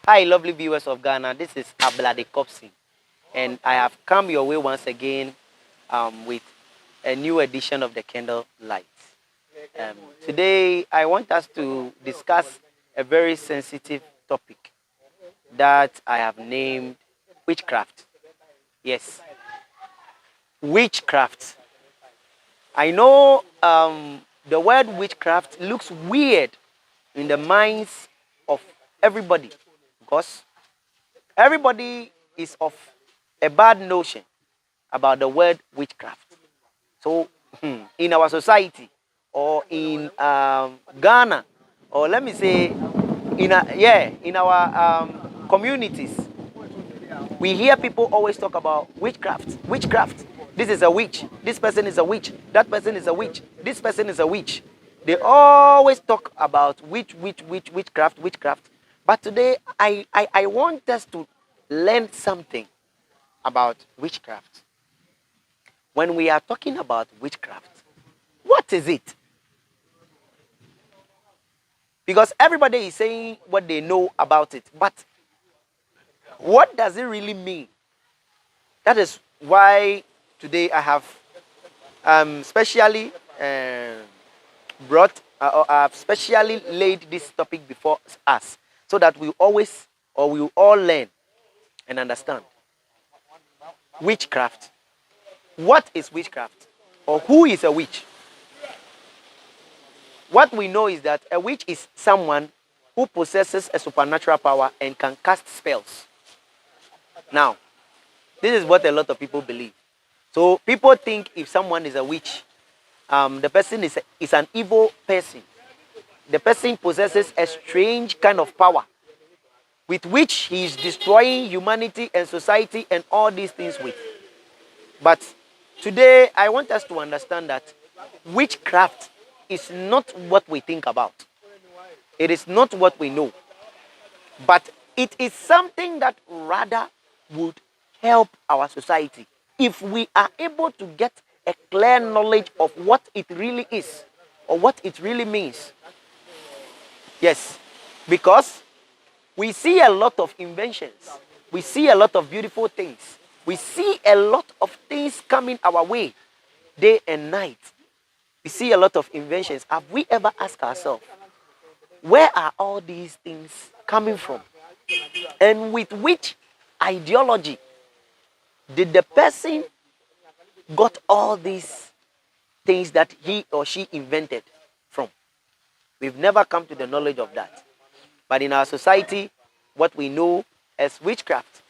Hi, lovely viewers of Ghana. This is Ablade Kopsin, and I have come your way once again with a new edition of the Candle Light. Today, I want us to discuss a very sensitive topic that I have named witchcraft. Yes, witchcraft. I know the word witchcraft looks weird in the minds of everybody because everybody is of a bad notion about the word witchcraft. So, in our society, or in Ghana, or let me say, in our communities, we hear people always talk about witchcraft. Witchcraft. This is a witch. This person is a witch. That person is a witch. This person is a witch. They always talk about witchcraft, witchcraft. But today, I want us to learn something about witchcraft. When we are talking about witchcraft, what is it? Because everybody is saying what they know about it, but what does it really mean? That is why today I have specially specially laid this topic before us, so that we always, or we will all learn and understand witchcraft. What is witchcraft? Or who is a witch? What we know is that a witch is someone who possesses a supernatural power and can cast spells. Now, this is what a lot of people believe. So people think if someone is a witch, the person is an evil person. The person possesses a strange kind of power with which he is destroying humanity and society and all these things with. But today, I want us to understand that witchcraft is not what we think about. It is not what we know. But it is something that rather would help our society if we are able to get a clear knowledge of what it really is or what it really means. Yes, because we see a lot of inventions. We see a lot of beautiful things. We see a lot of things coming our way day and night. We see a lot of inventions. Have we ever asked ourselves, where are all these things coming from? And with which ideology did the person got all these things that he or she invented from? We've never come to the knowledge of that. But in our society, what we know is witchcraft.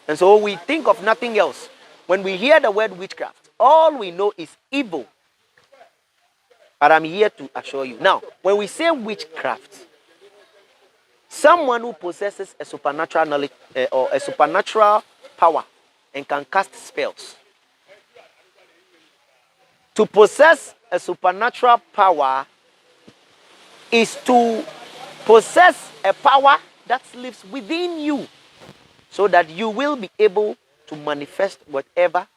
And so we think of nothing else. When we hear the word witchcraft, all we know is evil. But I'm here to assure you. Now, when we say witchcraft, someone who possesses a supernatural knowledge or a supernatural power and can cast spells. To possess a supernatural power is to possess a power that lives within you, so that you will be able to manifest whatever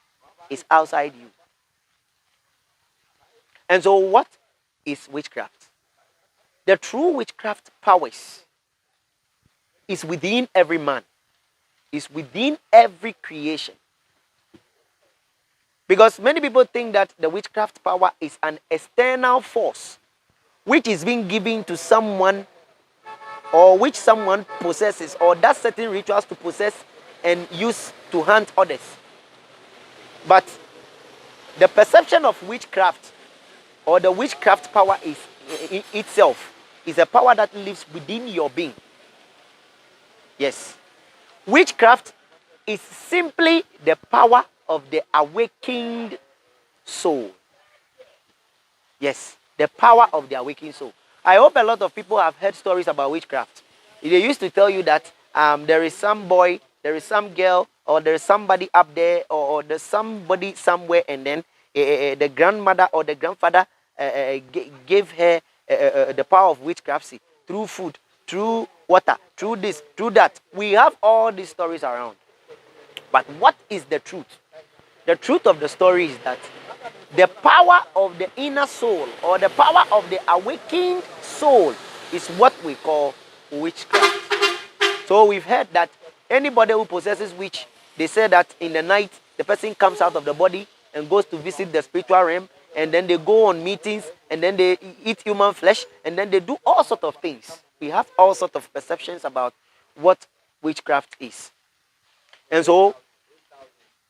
is outside you. And so what is witchcraft? The true witchcraft powers is within every man, is within every creation. Because many people think that the witchcraft power is an external force which is being given to someone, or which someone possesses, or does certain rituals to possess and use to hunt others. But the perception of witchcraft, or the witchcraft power itself, is a power that lives within your being. Yes. Witchcraft is simply the power of the awakened soul. Yes, the power of the awakened soul. I hope a lot of people have heard stories about witchcraft. They used to tell you that there is some boy, there is some girl, or there is somebody up there, or there's somebody somewhere, and then the grandmother or the grandfather gave her the power of witchcraft through food, through water, through this, through that. We have all these stories around. But what is the truth? The truth of the story is that the power of the inner soul, or the power of the awakened soul, is what we call witchcraft. So we've heard that anybody who possesses witch, they say that in the night, the person comes out of the body and goes to visit the spiritual realm, and then they go on meetings, and then they eat human flesh, and then they do all sorts of things. We have all sorts of perceptions about what witchcraft is. And so,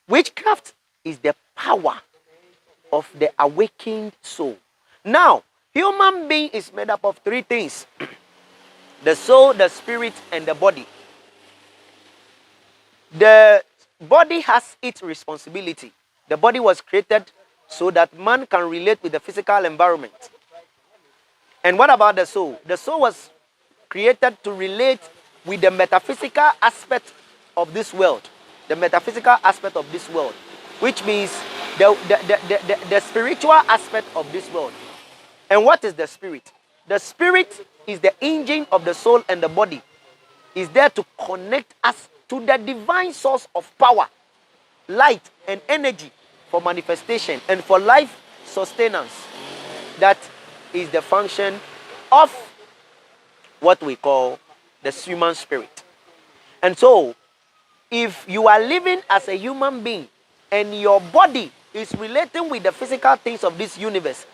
witchcraft is the power of the awakened soul. Now, human being is made up of three things: the soul, the spirit, and the body. The body has its responsibility. The body was created so that man can relate with the physical environment. And what about the soul? The soul was created to relate with the metaphysical aspect of this world. The metaphysical aspect of this world, which means the spiritual aspect of this world. And what is the spirit? The spirit is the engine of the soul and the body. It's there to connect us to the divine source of power, light, and energy for manifestation and for life sustenance. That is the function of what we call the human spirit. And so, if you are living as a human being and your body is relating with the physical things of this universe,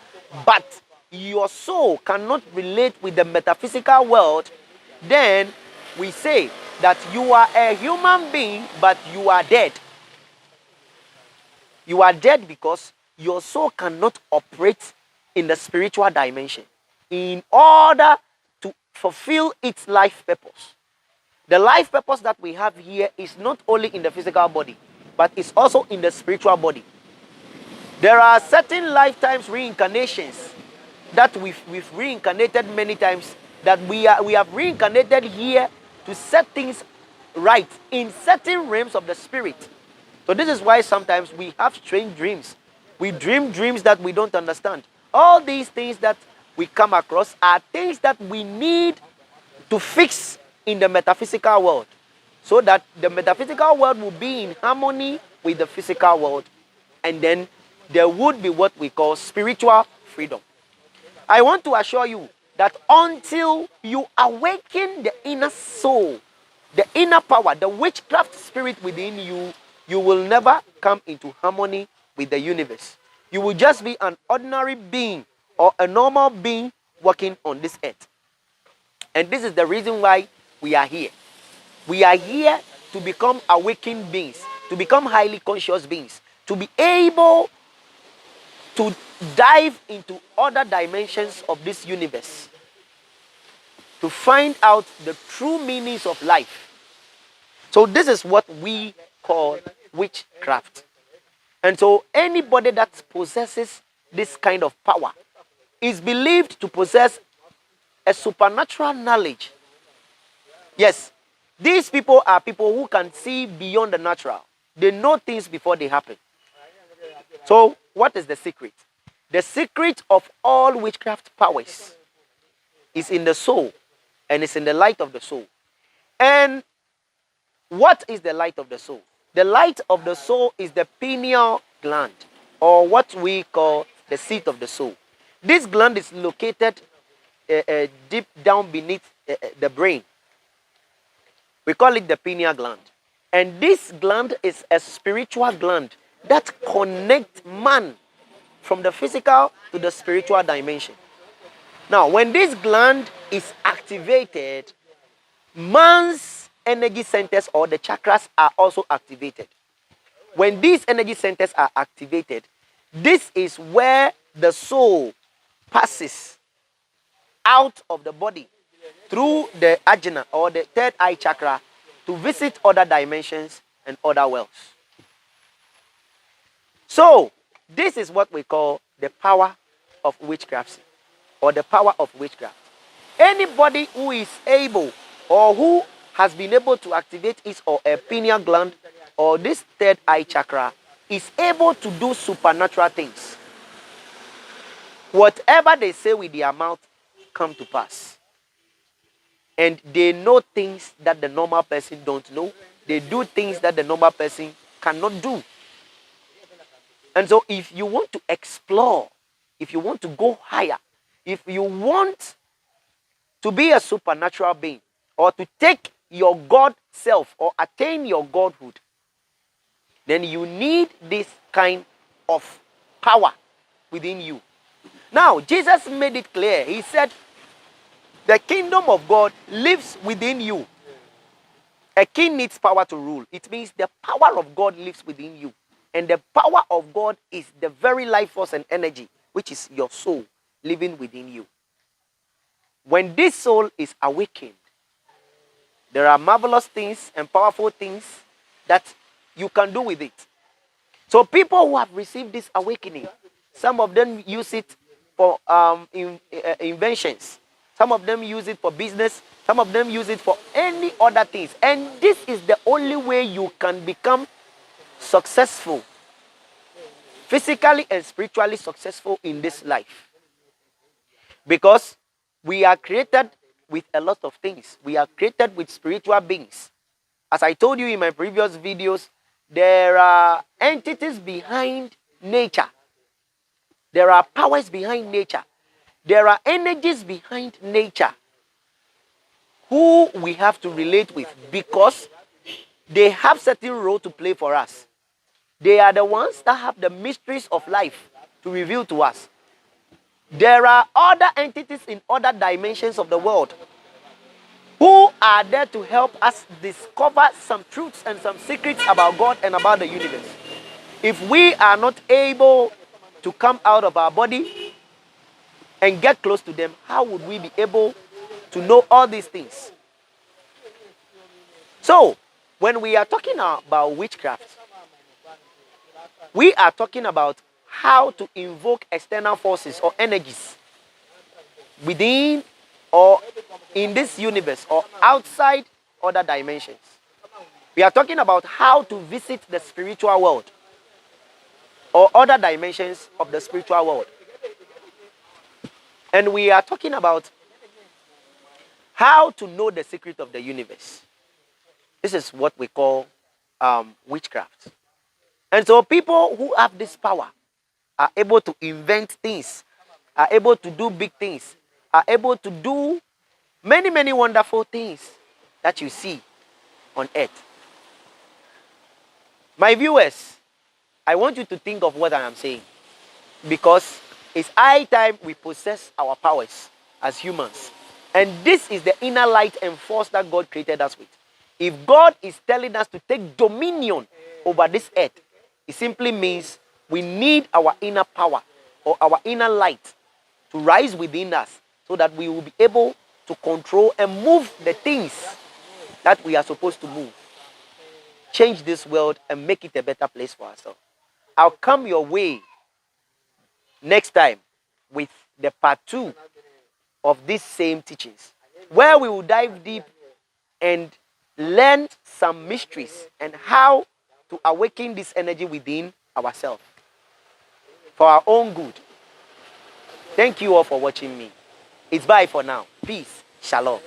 but your soul cannot relate with the metaphysical world, then we say that you are a human being, but you are dead. You are dead because your soul cannot operate in the spiritual dimension in order to fulfill its life purpose. The life purpose that we have here is not only in the physical body, but it's also in the spiritual body. There are certain lifetimes reincarnations that we've reincarnated many times, that we have reincarnated here to set things right in certain realms of the spirit. So this is why sometimes we have strange dreams. We dream dreams that we don't understand. All these things that we come across are things that we need to fix in the metaphysical world, so that the metaphysical world will be in harmony with the physical world, and then there would be what we call spiritual freedom. I want to assure you that until you awaken the inner soul, the inner power, the witchcraft spirit within you, you will never come into harmony with the universe. You will just be an ordinary being or a normal being walking on this earth. And this is the reason why we are here. We are here to become awakened beings, to become highly conscious beings, to be able to dive into other dimensions of this universe, to find out the true meanings of life. So this is what we call witchcraft. And so anybody that possesses this kind of power is believed to possess a supernatural knowledge. Yes, these people are people who can see beyond the natural. They know things before they happen. So what is the secret? The secret of all witchcraft powers is in the soul, and it's in the light of the soul. And what is the light of the soul? The light of the soul is the pineal gland, or what we call the seat of the soul. This gland is located deep down beneath the brain. We call it the pineal gland. And this gland is a spiritual gland that connects man from the physical to the spiritual dimension. Now, when this gland is activated, man's energy centers or the chakras are also activated. When these energy centers are activated, this is where the soul passes out of the body through the ajna or the third eye chakra to visit other dimensions and other worlds. So, this is what we call the power of witchcraft, or the power of witchcraft. Anybody who is able or who has been able to activate his or a pineal gland or this third eye chakra is able to do supernatural things. Whatever they say with their mouth come to pass. And they know things that the normal person don't know. They do things that the normal person cannot do. And so if you want to explore, if you want to go higher, if you want to be a supernatural being, or to take your God self or attain your godhood, then you need this kind of power within you. Now, Jesus made it clear. He said, the kingdom of God lives within you. A king needs power to rule. It means the power of God lives within you. And the power of God is the very life force and energy, which is your soul living within you. When this soul is awakened, there are marvelous things and powerful things that you can do with it. So people who have received this awakening, some of them use it for inventions. Some of them use it for business. Some of them use it for any other things. And this is the only way you can become successful, physically and spiritually successful in this life. Because we are created with a lot of things. We are created with spiritual beings. As I told you in my previous videos, there are entities behind nature. There are powers behind nature. There are energies behind nature who we have to relate with because they have certain role to play for us. They are the ones that have the mysteries of life to reveal to us. There are other entities in other dimensions of the world who are there to help us discover some truths and some secrets about God and about the universe. If we are not able to come out of our body and get close to them, how would we be able to know all these things? So, when we are talking about witchcraft, we are talking about how to invoke external forces or energies within or in this universe or outside other dimensions. We are talking about how to visit the spiritual world or other dimensions of the spiritual world. And we are talking about how to know the secret of the universe. This is what we call witchcraft. And so people who have this power are able to invent things, are able to do big things, are able to do many, many wonderful things that you see on earth. My viewers, I want you to think of what I am saying, because it's high time we possess our powers as humans. And this is the inner light and force that God created us with. If God is telling us to take dominion over this earth, it simply means we need our inner power or our inner light to rise within us so that we will be able to control and move the things that we are supposed to move. Change this world and make it a better place for ourselves. I'll come your way next time with the part 2 of these same teachings, where we will dive deep and learn some mysteries and how to awaken this energy within ourselves for our own good. Thank you all for watching me. It's bye for now. Peace. Shalom.